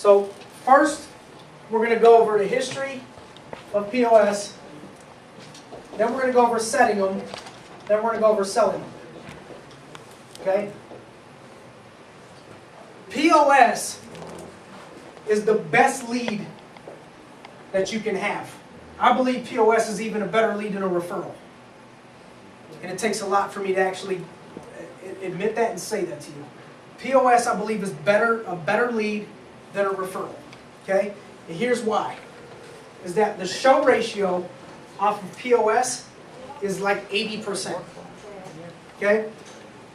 So first, we're going to go over the history of POS. Then we're going to go over setting them. Then we're going to go over selling them. Okay? POS is the best lead that you can have. I believe POS is even a better lead than a referral. And it takes a lot for me to actually admit that and say that to you. POS, I believe, is a better lead than a referral. Okay? And here's why. Is that the show ratio off of POS is like 80%. Okay?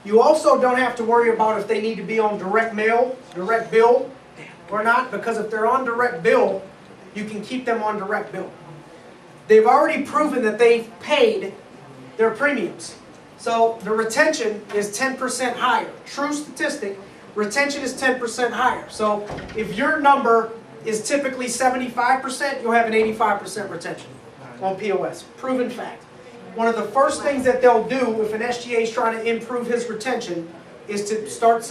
You also don't have to worry about if they need to be on direct mail, direct bill, or not, because if they're on direct bill, you can keep them on direct bill. They've already proven that they've paid their premiums. So the retention is 10% higher. True statistic, retention is 10% higher. So if your number is typically 75%, you'll have an 85% retention on POS. Proven fact. One of the first things that they'll do if an SGA is trying to improve his retention is to start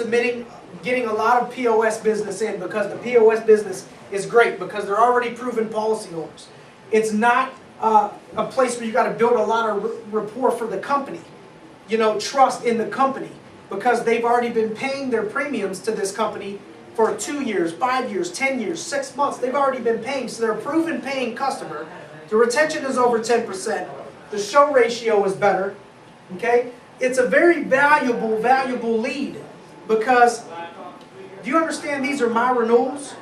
getting a lot of POS business in, because the POS business is great because they're already proven policyholders. It's not a place where you got to build a lot of rapport for the company. You know, trust in the company, because they've already been paying their premiums to this company for 2 years, 5 years, 10 years, 6 months. They've already been paying, so they're a proven paying customer. The retention is over 10%. The show ratio is better. Okay? It's a very valuable lead, because do you understand these are my renewals?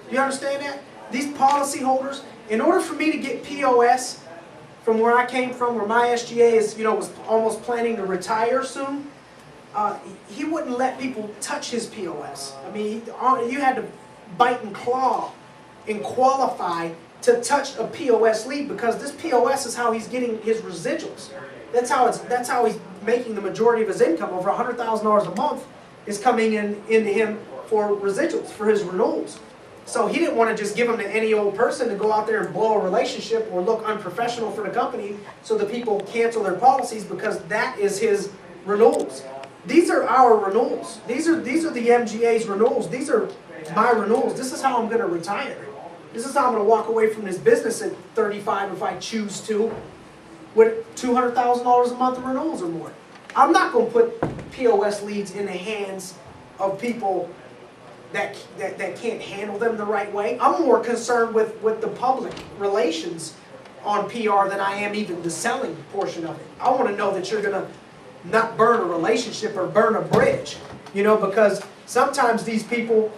Do you understand that? These policyholders, in order for me to get POS from where I came from, where my SGA is, was almost planning to retire soon, he wouldn't let people touch his POS. I mean, you had to bite and claw and qualify to touch a POS lead, because this POS is how he's getting his residuals. That's how he's making the majority of his income. Over $100,000 a month is coming into him for residuals, for his renewals. So he didn't want to just give them to any old person to go out there and blow a relationship or look unprofessional for the company so the people cancel their policies, because that is his renewals. These are our renewals. These are the MGA's renewals. These are my renewals. This is how I'm going to retire. This is how I'm going to walk away from this business at 35 if I choose to, with $200,000 a month of renewals or more. I'm not going to put POS leads in the hands of people that can't handle them the right way. I'm more concerned with the public relations on PR than I am even the selling portion of it. I want to know that you're going to not burn a relationship or burn a bridge, because sometimes these people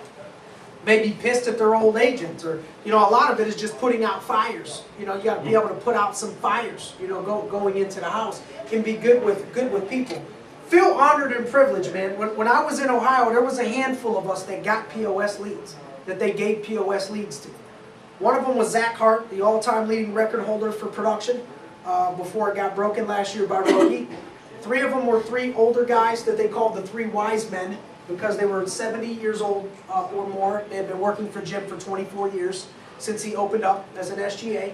may be pissed at their old agent, or a lot of it is just putting out fires. You got to be able to put out some fires, going into the house, and be good with people. Feel honored and privileged, man. When I was in Ohio, there was a handful of us that got POS leads, that they gave POS leads to. One of them was Zach Hart, the all-time leading record holder for production, before it got broken last year by Rogie. 3 of them were 3 older guys that they called the 3 wise men, because they were 70 years old or more. They had been working for Jim for 24 years since he opened up as an SGA.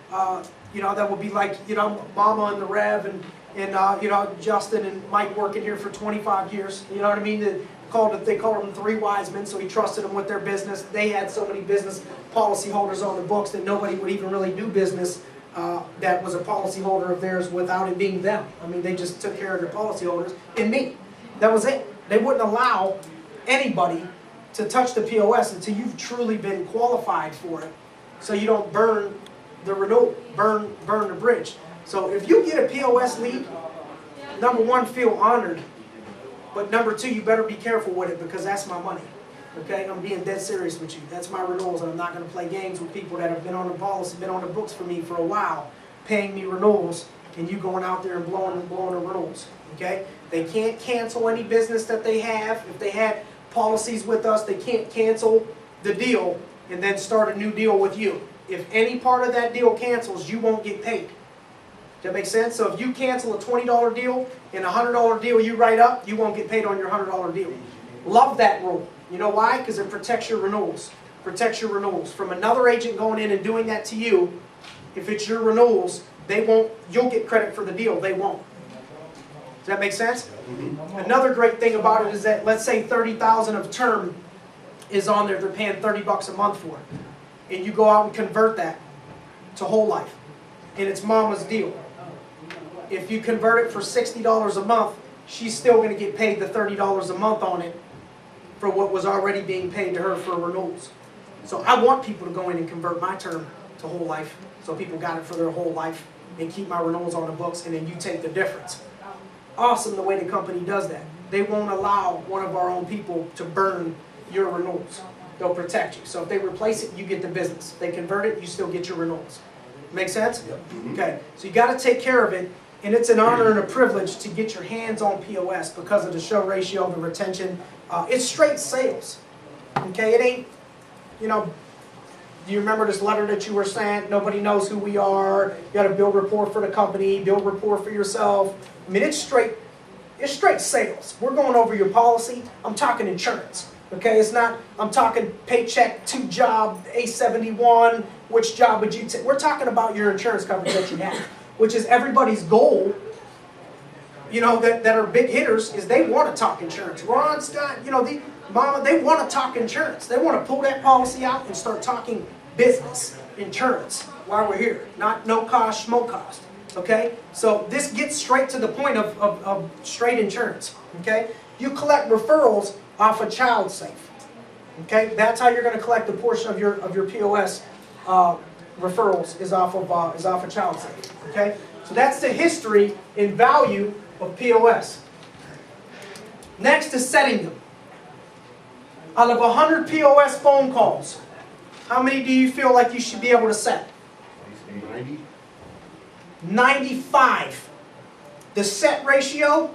That would be like, Mama and the Rev and Justin and Mike working here for 25 years. You know what I mean? They called them 3 wise men, so he trusted them with their business. They had so many business policy holders on the books that nobody would even really do business that was a policy holder of theirs without it being them. I mean, they just took care of their policy holders and me. That was it. They wouldn't allow anybody to touch the POS until you've truly been qualified for it, so you don't burn the renewal, burn the bridge. So if you get a POS lead, number 1, feel honored, but number 2, you better be careful with it, because that's my money. Okay, I'm being dead serious with you. That's my renewals, and I'm not going to play games with people that have been on the policy, been on the books for me for a while, paying me renewals, and you going out there and blowing the renewals. Okay? They can't cancel any business that they have. If they had policies with us, they can't cancel the deal and then start a new deal with you. If any part of that deal cancels, you won't get paid. Does that make sense? So if you cancel a $20 deal and a $100 deal you write up, you won't get paid on your $100 deal. Love that rule. You know why? Because it protects your renewals. Protects your renewals. From another agent going in and doing that to you, if it's your renewals, you'll get credit for the deal. They won't. Does that make sense? Another great thing about it is that, let's say $30,000 of term is on there, they're paying 30 bucks a month for it. And you go out and convert that to whole life. And it's mama's deal. If you convert it for $60 a month, she's still going to get paid the $30 a month on it for what was already being paid to her for renewals. So I want people to go in and convert my term to whole life, so people got it for their whole life, and keep my renewals on the books, and then you take the difference. Awesome the way the company does that. They won't allow one of our own people to burn your renewals. They'll protect you. So if they replace it, you get the business. If they convert it, you still get your renewals. Make sense? Yep. Okay. So you got to take care of it, and it's an honor and a privilege to get your hands on POS because of the show ratio, the retention. It's straight sales. Okay? It ain't, you know, do you remember this letter that you were sent? Nobody knows who we are. You got to build rapport for the company, build rapport for yourself. I mean, it's straight sales. We're going over your policy. I'm talking insurance. Okay, it's not, I'm talking paycheck to job, A71, which job would you take? We're talking about your insurance coverage that you have, which is everybody's goal, you know, that are big hitters, is they want to talk insurance. Ron, Scott, you know, Mama, they want to talk insurance. They want to pull that policy out and start talking business, insurance, while we're here. Not no cost, schmo cost. Okay? So this gets straight to the point of straight insurance. Okay? You collect referrals off of child safe. Okay? That's how you're going to collect a portion of your POS referrals is off of child safe. Okay? So that's the history and value of POS. Next is setting them. Out of 100 POS phone calls, how many do you feel like you should be able to set? 90. 95. The set ratio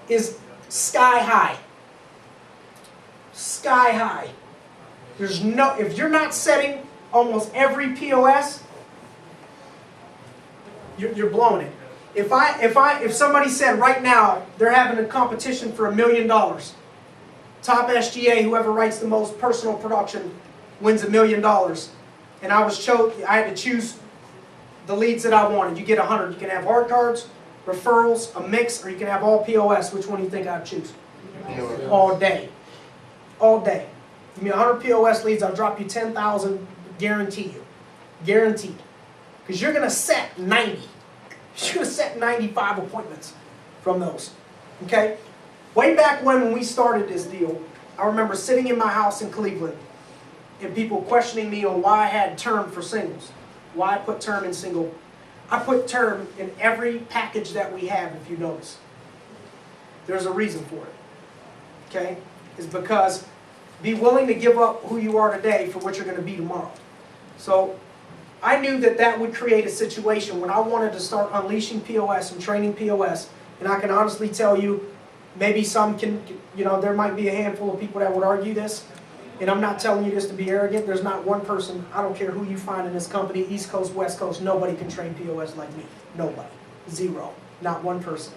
is sky high. Sky high. There's no, if you're not setting almost every POS, you're blowing it. If somebody said right now they're having a competition for $1 million, top SGA, whoever writes the most personal production, wins $1 million. And I had to choose the leads that I wanted. You get 100. You can have hard cards, referrals, a mix, or you can have all POS. Which one do you think I'd choose? POS. All day. All day. Give me 100 POS leads, I'll drop you 10,000, guarantee you. Guaranteed. Because you're going to set 90. You're going to set 95 appointments from those. Okay? Way back when we started this deal, I remember sitting in my house in Cleveland and people questioning me on why I had term for singles. Why I put term in single. I put term in every package that we have, if you notice. There's a reason for it. Okay? It's because be willing to give up who you are today for what you're going to be tomorrow. So I knew that would create a situation when I wanted to start unleashing POS and training POS. And I can honestly tell you, maybe some can, you know, there might be a handful of people that would argue this. And I'm not telling you this to be arrogant. There's not one person, I don't care who you find in this company, East Coast, West Coast, nobody can train POS like me. Nobody. Zero. Not one person.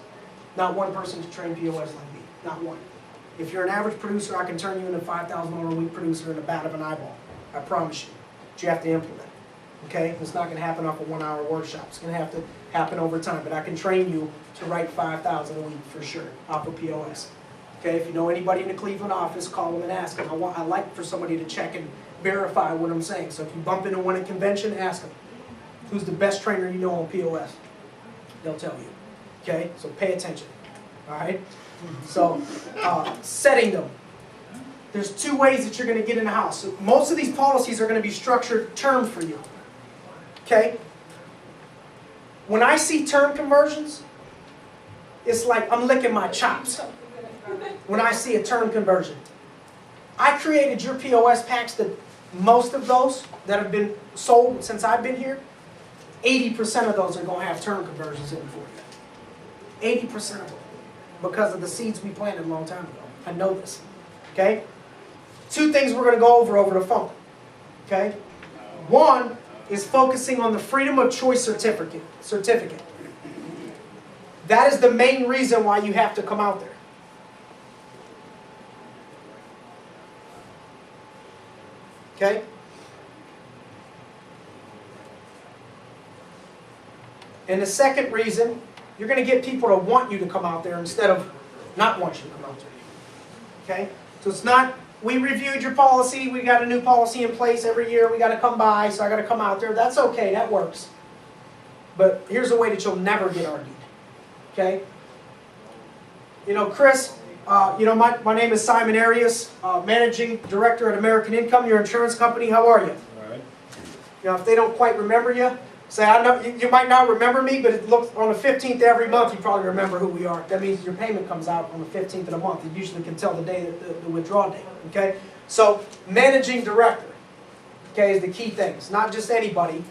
Not one person can train POS like me. Not one. If you're an average producer, I can turn you into a $5,000 a week producer in a bat of an eyeball. I promise you. But you have to implement. Okay? It's not going to happen off a 1-hour workshop. It's going to have to happen over time. But I can train you to write 5,000 a week for sure off of POS. Okay? If you know anybody in the Cleveland office, call them and ask them. I like for somebody to check and verify what I'm saying. So if you bump into one at convention, ask them. Who's the best trainer you know on POS? They'll tell you. Okay? So pay attention. All right? So, setting them. There's 2 ways that you're going to get in the house. So most of these policies are going to be structured term for you. Okay? When I see term conversions, it's like I'm licking my chops when I see a term conversion. I created your POS packs that most of those that have been sold since I've been here, 80% of those are going to have term conversions in for you. 80% of them. Because of the seeds we planted a long time ago. I know this. Okay? 2 things we're going to go over the phone. Okay? 1 is focusing on the freedom of choice certificate. That is the main reason why you have to come out there. Okay? And the second reason, you're going to get people to want you to come out there instead of not want you to come out there. Okay? So it's not we reviewed your policy, we got a new policy in place every year, we gotta come by, so I gotta come out there. That's okay, that works. But here's a way that you'll never get our deed, okay? You know, Chris, my name is Simon Arias, Managing Director at American Income, your insurance company. How are you? All right. You know, if they don't quite remember you, say, I know you might not remember me, but it looks on the 15th every month, you probably remember who we are. That means your payment comes out on the 15th of the month. You usually can tell the day, the withdrawal date, okay? So, Managing Director, okay, is the key thing. It's not just anybody.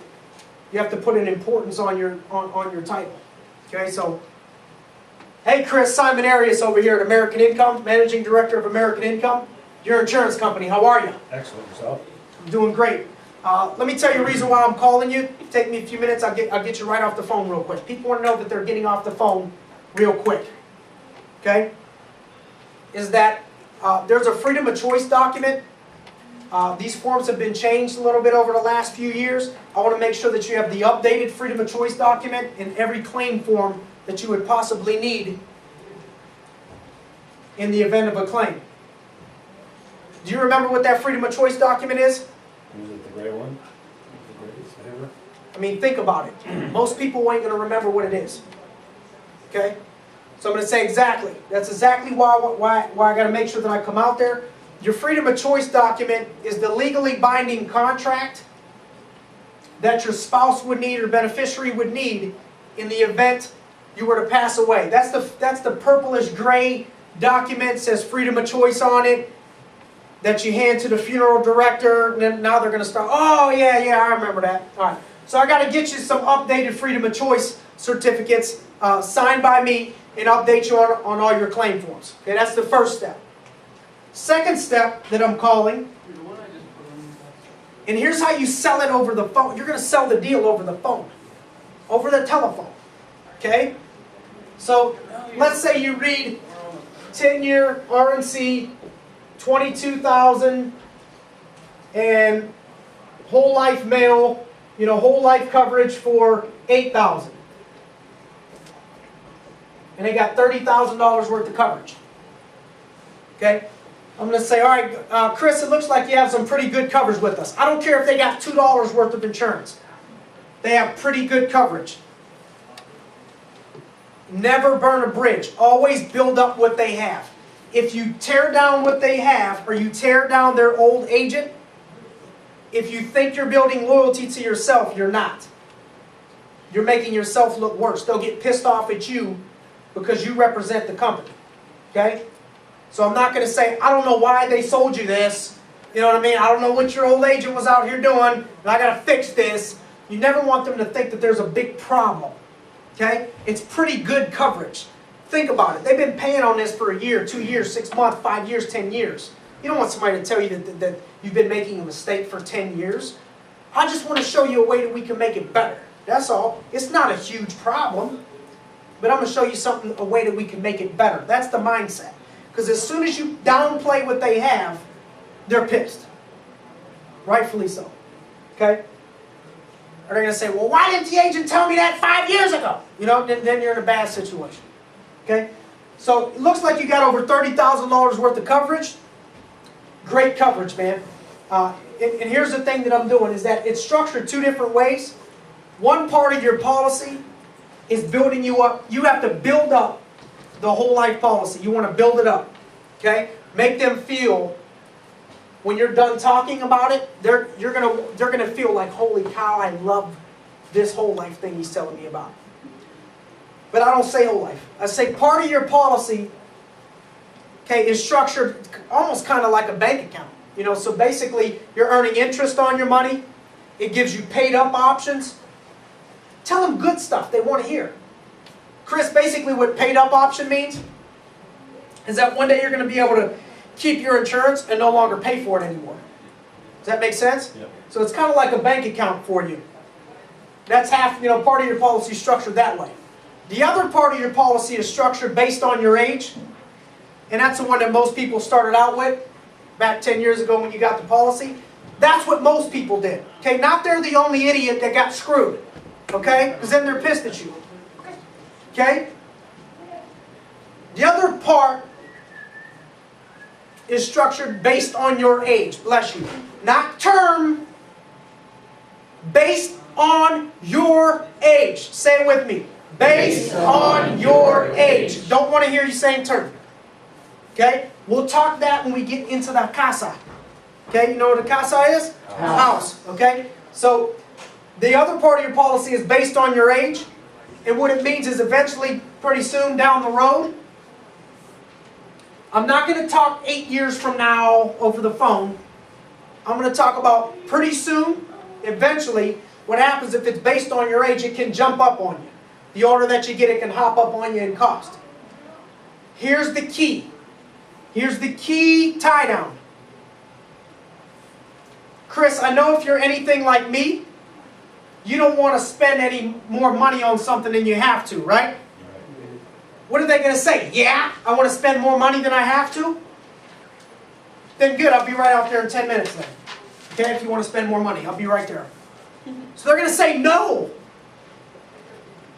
You have to put an importance on your title, okay? So, hey Chris, Simon Arias over here at American Income, Managing Director of American Income, your insurance company. How are you? Excellent. Yourself? I'm doing great. Let me tell you the reason why I'm calling you. Take me a few minutes. I'll get you right off the phone real quick. People want to know that they're getting off the phone real quick. Okay? Is that there's a freedom of choice document. These forms have been changed a little bit over the last few years. I want to make sure that you have the updated freedom of choice document in every claim form that you would possibly need in the event of a claim. Do you remember what that freedom of choice document is? Is it the gray one? The greatest ever? I mean, think about it. Most people ain't going to remember what it is. Okay? So I'm going to say exactly. That's exactly why I got to make sure that I come out there. Your freedom of choice document is the legally binding contract that your spouse would need or beneficiary would need in the event you were to pass away. That's the purplish gray document, says freedom of choice on it, that you hand to the funeral director, and then now they're going to start, oh yeah, I remember that. All right. So I got to get you some updated freedom of choice certificates signed by me and update you on all your claim forms. Okay, that's the first step. Second step that I'm calling, and here's how you sell it over the phone. You're going to sell the deal over the phone, over the telephone. Okay? So let's say you read 10-year RNC, 22,000, and whole life male, whole life coverage for 8,000. And they got $30,000 worth of coverage. Okay? I'm going to say, all right, Chris, it looks like you have some pretty good coverage with us. I don't care if they got $2 worth of insurance. They have pretty good coverage. Never burn a bridge. Always build up what they have. If you tear down what they have, or you tear down their old agent, if you think you're building loyalty to yourself, you're not. You're making yourself look worse. They'll get pissed off at you because you represent the company. Okay? So I'm not going to say, I don't know why they sold you this. You know what I mean? I don't know what your old agent was out here doing, and I got to fix this. You never want them to think that there's a big problem. Okay? It's pretty good coverage. Think about it. They've been paying on this for a year, 2 years, 6 months, 5 years, 10 years. You don't want somebody to tell you that you've been making a mistake for 10 years. I just want to show you a way that we can make it better. That's all. It's not a huge problem. But I'm going to show you a way that we can make it better. That's the mindset. Because as soon as you downplay what they have, they're pissed. Rightfully so. Okay? Are they going to say, well, why didn't the agent tell me that 5 years ago? Then you're in a bad situation. Okay? So it looks like you got over $30,000 worth of coverage. Great coverage, man. And here's the thing that I'm doing, is that it's structured two different ways. One part of your policy is building you up. You have to build up the whole life policy. You want to build it up. Okay? Make them feel, when you're done talking about it, they're gonna feel like, holy cow, I love this whole life thing he's telling me about. But I don't say whole life. I say part of your policy, okay, is structured almost kind of like a bank account. So basically you're earning interest on your money. It gives you paid up options. Tell them good stuff they want to hear. Chris, basically what paid up option means is that one day you're going to be able to keep your insurance and no longer pay for it anymore. Does that make sense? Yep. So it's kind of like a bank account for you. That's half, part of your policy structured that way. The other part of your policy is structured based on your age, and that's the one that most people started out with back 10 years ago when you got the policy. That's what most people did. Okay, not they're the only idiot that got screwed. Okay, because then they're pissed at you. Okay? The other part is structured based on your age. Bless you. Not term, based on your age. Say it with me. Based on your age. Don't want to hear you saying term. Okay? We'll talk that when we get into the casa. Okay? You know what a casa is? House. Okay? So, the other part of your policy is based on your age. And what it means is eventually, pretty soon down the road, I'm not going to talk 8 years from now over the phone. I'm going to talk about pretty soon, eventually, what happens if it's based on your age, it can jump up on you. The older that you get, it can hop up on you in cost. Here's the key. Here's the key tie down. Chris, I know if you're anything like me, you don't want to spend any more money on something than you have to, right? What are they going to say? Yeah, I want to spend more money than I have to? Then good, I'll be right out there in 10 minutes then. Okay, if you want to spend more money, I'll be right there. So they're going to say no.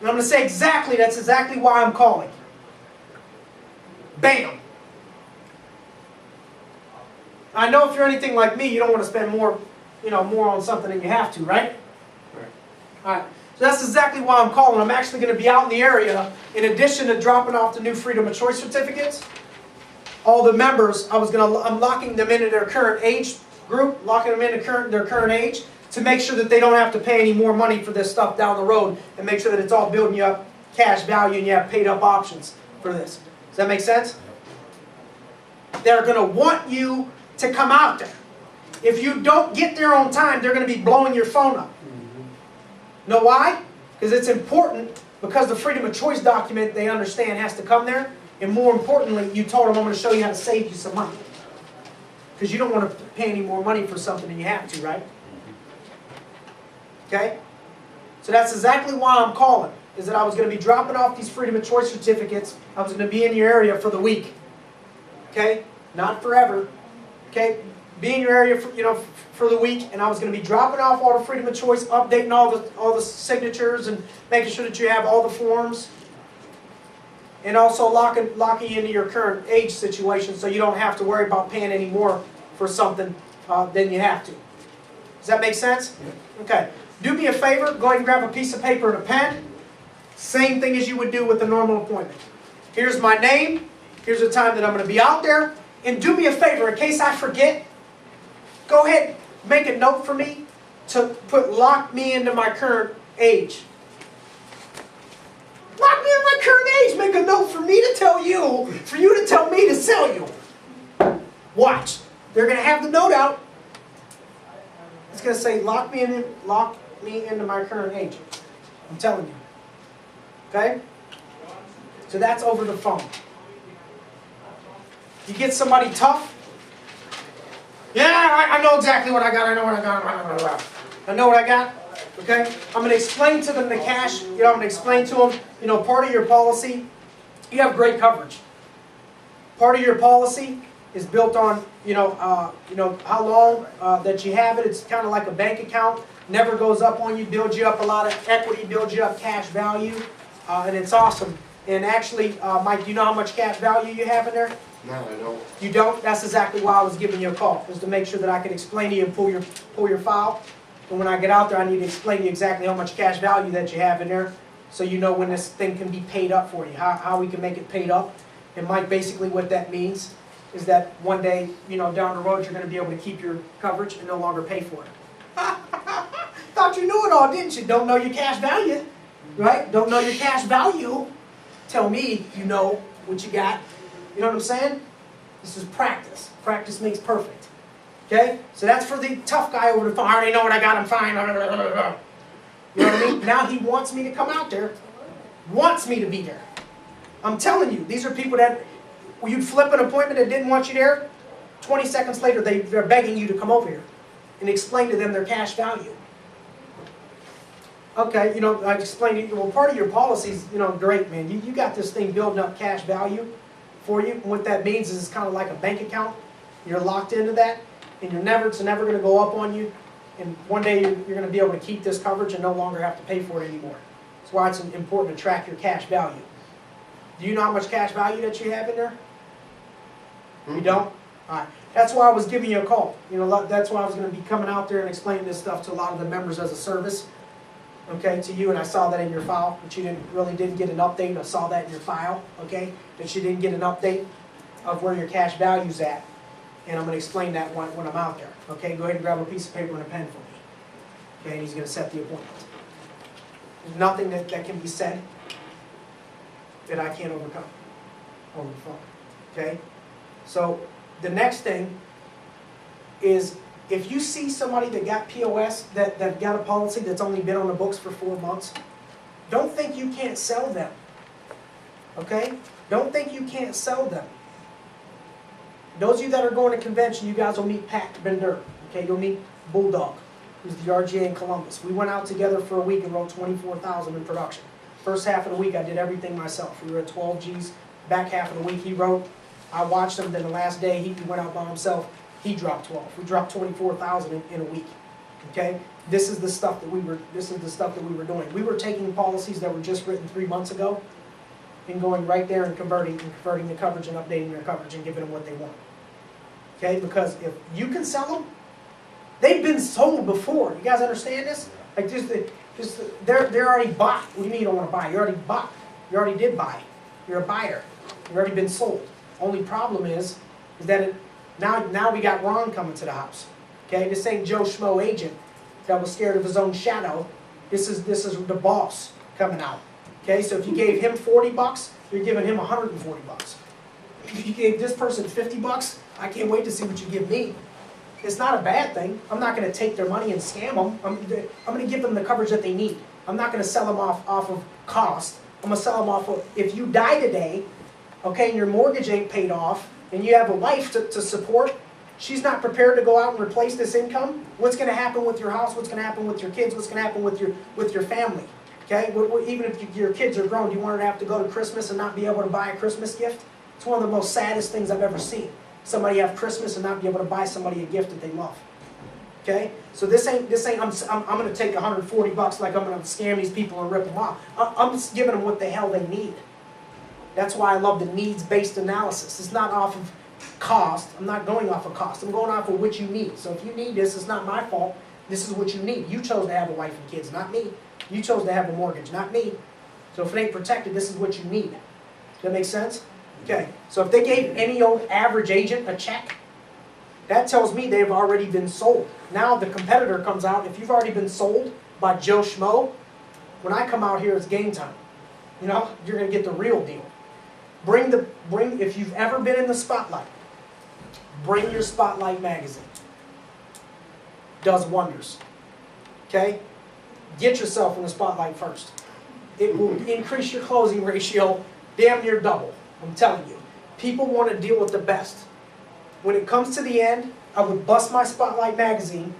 And I'm going to say exactly, that's exactly why I'm calling. Bam. I know if you're anything like me, you don't want to spend more, more on something than you have to, right? All right. So that's exactly why I'm calling. I'm actually going to be out in the area. In addition to dropping off the new Freedom of Choice certificates, all the members, I'm locking them into their current age group, locking them into their current age, to make sure that they don't have to pay any more money for this stuff down the road, and make sure that it's all building you up cash value and you have paid up options for this. Does that make sense? They're going to want you to come out there. If you don't get there on time, they're going to be blowing your phone up. Know why? Because it's important, because the Freedom of Choice document they understand has to come there. And more importantly, you told them I'm going to show you how to save you some money. Because you don't want to pay any more money for something than you have to, right? Okay? So that's exactly why I'm calling. Is that I was going to be dropping off these Freedom of Choice certificates. I was going to be in your area for the week. Okay? Not forever. Okay? Be in your area for the week, and I was going to be dropping off all the Freedom of Choice, updating all the signatures, and making sure that you have all the forms, and also locking you into your current age situation, so you don't have to worry about paying any more for something than you have to. Does that make sense? Okay. Do me a favor. Go ahead and grab a piece of paper and a pen. Same thing as you would do with a normal appointment. Here's my name. Here's the time that I'm going to be out there. And do me a favor, in case I forget, go ahead, make a note for me to lock me into my current age. Lock me in my current age. Make a note for me to tell you, for you to tell me to sell you. Watch. They're going to have the note out. It's going to say, lock me into my current age. I'm telling you. Okay? So that's over the phone. You get somebody tough. Yeah, I know exactly what I got. I know what I got. I know what I got. Okay? I'm going to explain to them the cash. I'm going to explain to them, part of your policy, you have great coverage. Part of your policy is built on, how long that you have it. It's kind of like a bank account. Never goes up on you. Builds you up a lot of equity. Builds you up cash value. And it's awesome. And actually, Mike, do you know how much cash value you have in there? No, I don't. You don't? That's exactly why I was giving you a call, was to make sure that I could explain to you and pull your file. And when I get out there, I need to explain to you exactly how much cash value that you have in there, so you know when this thing can be paid up for you, how we can make it paid up. And Mike, basically what that means is that one day, down the road, you're going to be able to keep your coverage and no longer pay for it. Thought you knew it all, didn't you? Don't know your cash value, right? Don't know your cash value. Tell me you know what you got. You know what I'm saying? This is practice. Practice makes perfect. Okay? So that's for the tough guy over the phone. I already know what I got. I'm fine. You know what I mean? Now he wants me to come out there. Wants me to be there. I'm telling you, these are people that, you'd flip an appointment that didn't want you there. 20 seconds later, they're begging you to come over here and explain to them their cash value. Okay, I explained to you, well, part of your policy is, great, man. You got this thing building up cash value for you. And what that means is it's kind of like a bank account. You're locked into that, and it's never going to go up on you. And one day you're going to be able to keep this coverage and no longer have to pay for it anymore. That's why it's important to track your cash value. Do you know how much cash value that you have in there? You don't? Alright, that's why I was giving you a call. You know, that's why I was gonna be coming out there and explaining this stuff to a lot of the members as a service. Okay, to you, and I saw that in your file, but you didn't get an update. I saw that in your file, okay? That you didn't get an update of where your cash value's at. And I'm gonna explain that when I'm out there. Okay, go ahead and grab a piece of paper and a pen for me. Okay, and he's gonna set the appointment. There's nothing that can be said that I can't overcome over the phone. Okay? So the next thing is, if you see somebody that got POS, that got a policy that's only been on the books for 4 months, don't think you can't sell them. Okay? Don't think you can't sell them. Those of you that are going to convention, you guys will meet Pat Bender. Okay? You'll meet Bulldog, who's the RGA in Columbus. We went out together for a week and wrote 24,000 in production. First half of the week, I did everything myself. We were at 12 Gs. Back half of the week, he wrote. I watched him. Then the last day, he went out by himself. He dropped 12. We dropped 24,000 in a week. Okay, this is the stuff that we were. This is the stuff that we were doing. We were taking policies that were just written 3 months ago, and going right there and converting the coverage and updating their coverage and giving them what they want. Okay, because if you can sell them, they've been sold before. You guys understand this? Like they're already bought. What do you mean you don't want to buy? You already bought. You already did buy. You're a buyer. You've already been sold. Only problem is that now we got Ron coming to the house. Okay, this ain't Joe Schmo agent that was scared of his own shadow. This is the boss coming out. Okay, so if you gave him $40, you're giving him $140. If you gave this person $50, I can't wait to see what you give me. It's not a bad thing. I'm not going to take their money and scam them. I'm going to give them the coverage that they need. I'm not going to sell them off of cost. I'm going to sell them off of, if you die today, okay, and your mortgage ain't paid off, and you have a wife to support, she's not prepared to go out and replace this income, what's going to happen with your house? What's going to happen with your kids? What's going to happen with your family? Okay, even if your kids are grown, do you want her to have to go to Christmas and not be able to buy a Christmas gift? It's one of the most saddest things I've ever seen. Somebody have Christmas and not be able to buy somebody a gift that they love. Okay, so this ain't. I'm going to take $140 like I'm going to scam these people and rip them off. I'm just giving them what the hell they need. That's why I love the needs-based analysis. It's not off of cost. I'm not going off of cost. I'm going off of what you need. So if you need this, it's not my fault. This is what you need. You chose to have a wife and kids, not me. You chose to have a mortgage, not me. So if it ain't protected, this is what you need. Does that make sense? Okay. So if they gave any old average agent a check, that tells me they've already been sold. Now the competitor comes out. If you've already been sold by Joe Schmo, when I come out here, it's game time. You know, you're going to get the real deal. If you've ever been in the spotlight, bring your Spotlight magazine. Does wonders. Okay? Get yourself in the spotlight first. It will increase your closing ratio damn near double. I'm telling you. People want to deal with the best. When it comes to the end, I would bust my Spotlight magazine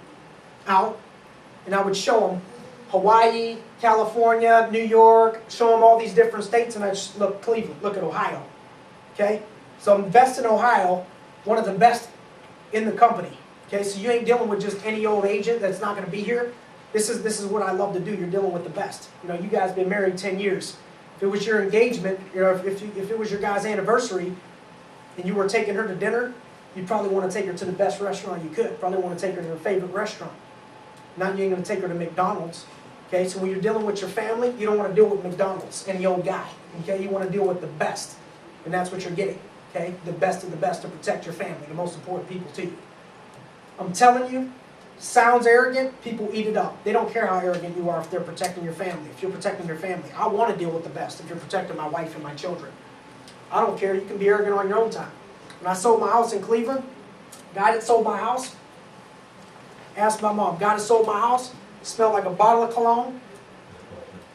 out and I would show them Hawaii, California, New York, show them all these different states, and I just look Cleveland, look at Ohio. Okay? So I'm the best in Ohio, one of the best in the company. Okay, so you ain't dealing with just any old agent that's not going to be here. This is what I love to do. You're dealing with the best. You know, you guys been married 10 years. If it was your engagement, you know, if it was your guys' anniversary, and you were taking her to dinner, you'd probably want to take her to the best restaurant you could. Probably want to take her to her favorite restaurant. Now you ain't going to take her to McDonald's. Okay, so when you're dealing with your family, you don't want to deal with McDonald's, any old guy. Okay, you want to deal with the best, and that's what you're getting. Okay, the best of the best to protect your family, the most important people to you. I'm telling you, sounds arrogant, people eat it up. They don't care how arrogant you are if they're protecting your family. If you're protecting your family, I want to deal with the best if you're protecting my wife and my children. I don't care, you can be arrogant on your own time. When I sold my house in Cleveland, the guy that sold my house, asked my mom, guy that sold my house, smelled like a bottle of cologne,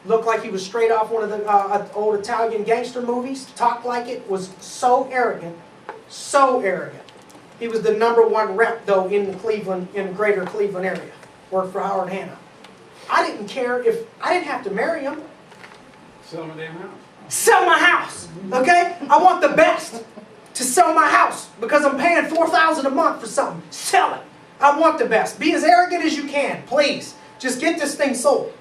looked like he was straight off one of the old Italian gangster movies, talked like it, was so arrogant, so arrogant. He was the #1 rep, though, in the greater Cleveland area. Worked for Howard Hanna. I didn't care if, I didn't have to marry him. Sell my damn house. Sell my house, okay? I want the best to sell my house because I'm paying $4,000 a month for something. Sell it. I want the best. Be as arrogant as you can, please. Just get this thing sold.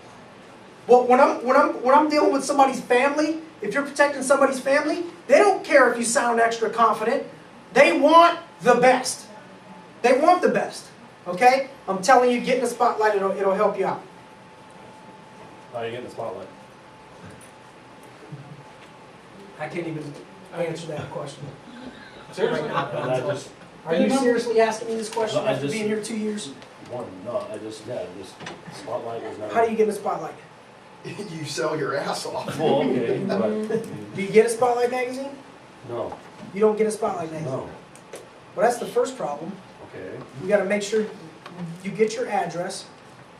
Well, when I'm dealing with somebody's family, if you're protecting somebody's family, they don't care if you sound extra confident. They want the best. They want the best, okay? I'm telling you, get in the spotlight, it'll help you out. How are you getting the spotlight? I can't even answer that question. Seriously? Right now. And I just, Are you seriously asking me this question No, I after just- being here 2 years? spotlight was never. How do you get in the spotlight? You sell your ass off. Well, okay, but, Do you get a spotlight magazine? no, You don't get a spotlight magazine. no, Well, that's the first problem. okay, You gotta make sure you get your address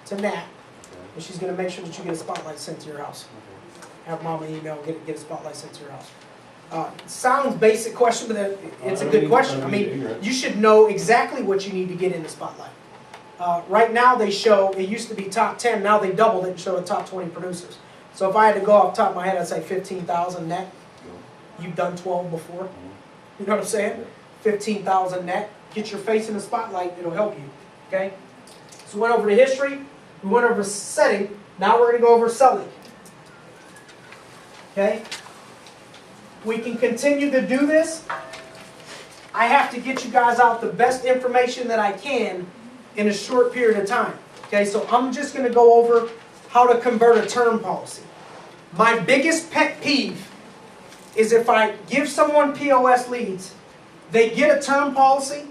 to Nat, okay, and she's gonna make sure that you get a spotlight sent to your house. okay. Have mama email, get a spotlight sent to your house. Sounds basic question, but it's a good question. I mean, you should know exactly what you need to get in the spotlight. Right now they show, it used to be top 10, now they doubled it and show the top 20 producers. So if I had to go off the top of my head, I'd say 15,000 net. You've done 12 before. You know what I'm saying? 15,000 net. Get your face in the spotlight, it'll help you. Okay? So we went over the history, we went over setting, now we're going to go over selling. Okay? We can continue to do this. I have to get you guys out the best information that I can in a short period of time. Okay, so I'm just going to go over how to convert a term policy. My biggest pet peeve is if I give someone POS leads, they get a term policy,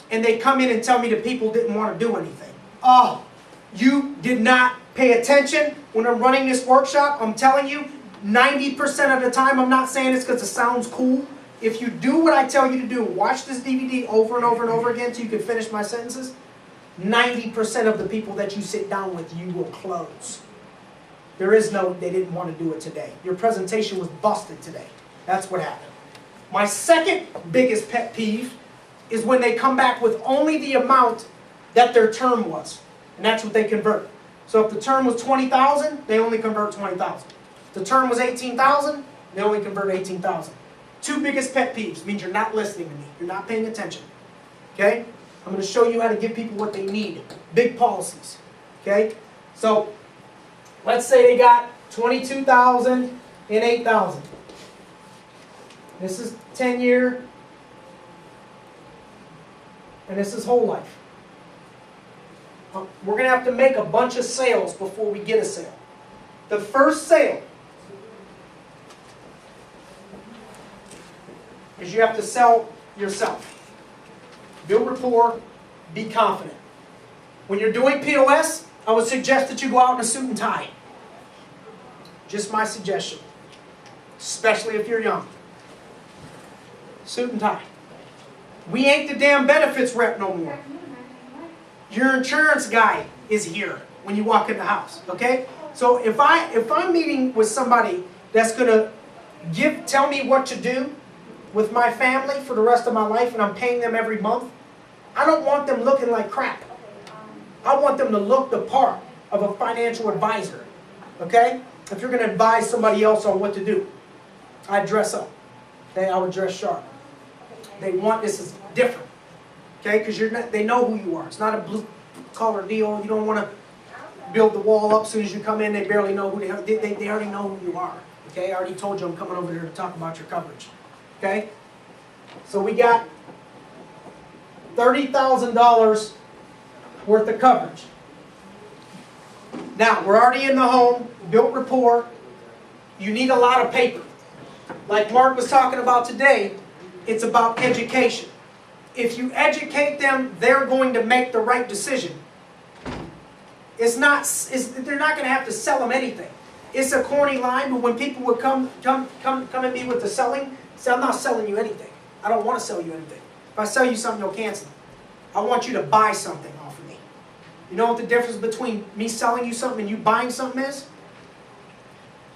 and they come in and tell me the people didn't want to do anything. Oh, you did not pay attention when I'm running this workshop. I'm telling you, 90% of the time, I'm not saying this because it sounds cool. If you do what I tell you to do, watch this DVD over and over and over again till you can finish my sentences, 90% of the people that you sit down with, you will close. There is no, they didn't want to do it today. Your presentation was busted today. That's what happened. My second biggest pet peeve is when they come back with only the amount that their term was. And that's what they convert. So if the term was 20,000, they only convert 20,000. If the term was 18,000, they only convert 18,000. Two biggest pet peeves means you're not listening to me. You're not paying attention. Okay? I'm going to show you how to give people what they need. Big policies. Okay? So, let's say they got 22,000 and 8,000. This is 10-year. And this is whole life. We're going to have to make a bunch of sales before we get a sale. The first sale is you have to sell yourself. Build rapport, be confident. When you're doing POS, I would suggest that you go out in a suit and tie. Just my suggestion. Especially if you're young. Suit and tie. We ain't the damn benefits rep no more. Your insurance guy is here when you walk in the house, okay? So if I'm meeting with somebody that's gonna tell me what to do with my family for the rest of my life and I'm paying them every month, I don't want them looking like crap. I want them to look the part of a financial advisor, okay? If you're gonna advise somebody else on what to do, I dress up, okay? I would dress sharp. They want this is different, okay? Because they know who you are. It's not a blue collar deal. You don't want to build the wall up as soon as you come in. They barely know who they already know who you are, okay? I already told you I'm coming over here to talk about your coverage, okay? So we got $30,000 worth of coverage. Now, we're already in the home, built rapport. You need a lot of paper. Like Mark was talking about today, it's about education. If you educate them, they're going to make the right decision. They're not going to have to sell them anything. It's a corny line, but when people would come at me with the selling, say, I'm not selling you anything. I don't want to sell you anything. If I sell you something, you'll cancel it. I want you to buy something off of me. You know what the difference between me selling you something and you buying something is?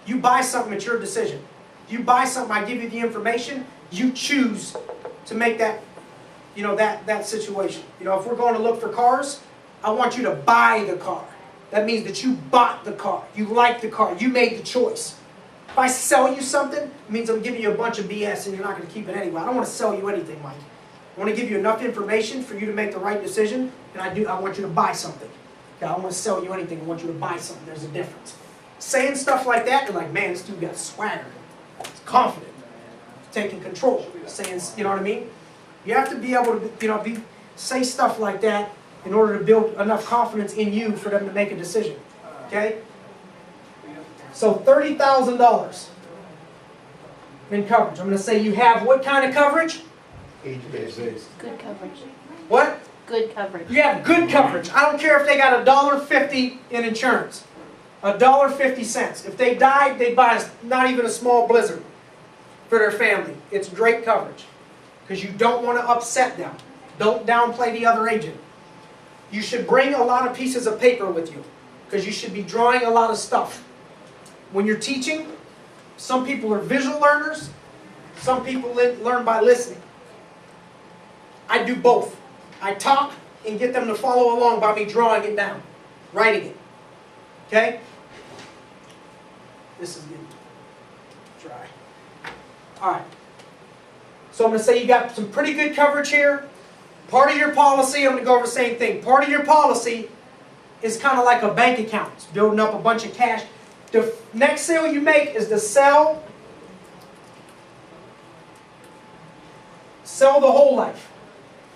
You buy something, it's your decision. You buy something, I give you the information, you choose to make that, that situation. If we're going to look for cars, I want you to buy the car. That means that you bought the car. You like the car. You made the choice. If I sell you something, it means I'm giving you a bunch of BS and you're not going to keep it anyway. I don't want to sell you anything, Mike. I want to give you enough information for you to make the right decision, and I want you to buy something. Okay, I don't want to sell you anything. I want you to buy something. There's a difference. Saying stuff like that, you're like, man, this dude got swagger. He's confident. He's taking control. Saying, you know what I mean? You have to be able to, say stuff like that in order to build enough confidence in you for them to make a decision, okay? So $30,000 in coverage. I'm going to say you have what kind of coverage? Age-based. Good coverage. What? Good coverage. You have good coverage. I don't care if they got $1.50 in insurance. $1.50. If they died, they buy not even a small blizzard for their family. It's great coverage. Because you don't want to upset them. Don't downplay the other agent. You should bring a lot of pieces of paper with you. Because you should be drawing a lot of stuff. When you're teaching, some people are visual learners. Some people learn by listening. I do both. I talk and get them to follow along by me drawing it down, writing it. Okay? This is getting dry. All right. So I'm going to say you got some pretty good coverage here. Part of your policy, I'm going to go over the same thing. Part of your policy is kind of like a bank account. It's building up a bunch of cash. The next sale you make is to sell the whole life.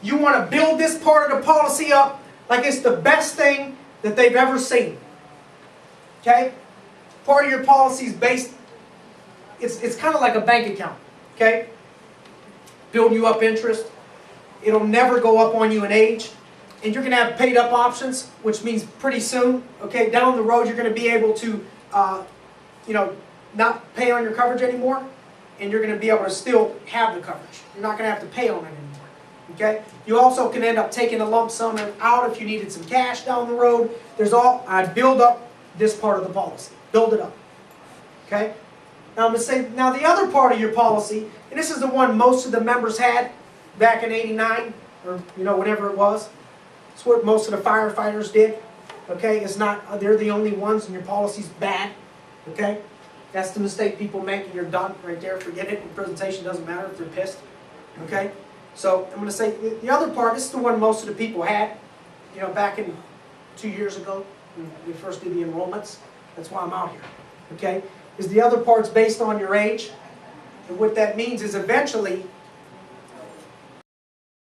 You want to build this part of the policy up like it's the best thing that they've ever seen. Okay? Part of your policy is based, it's kind of like a bank account. Okay? Building you up interest. It'll never go up on you in age. And you're going to have paid up options, which means pretty soon, okay, down the road you're going to be able to, not pay on your coverage anymore. And you're going to be able to still have the coverage. You're not going to have to pay on it anymore. Okay? You also can end up taking a lump sum out if you needed some cash down the road. I build up this part of the policy. Build it up. Okay? Now I'm going to say, now the other part of your policy, and this is the one most of the members had back in '89, or whenever it was. It's what most of the firefighters did. Okay? It's not, they're the only ones and your policy's bad. Okay? That's the mistake people make and you're done right there. Forget it. The presentation doesn't matter if they're pissed. Okay? So I'm going to say the other part, this is the one most of the people had, back in 2 years ago when we first did the enrollments. That's why I'm out here. Okay? Is the other part's based on your age. And what that means is eventually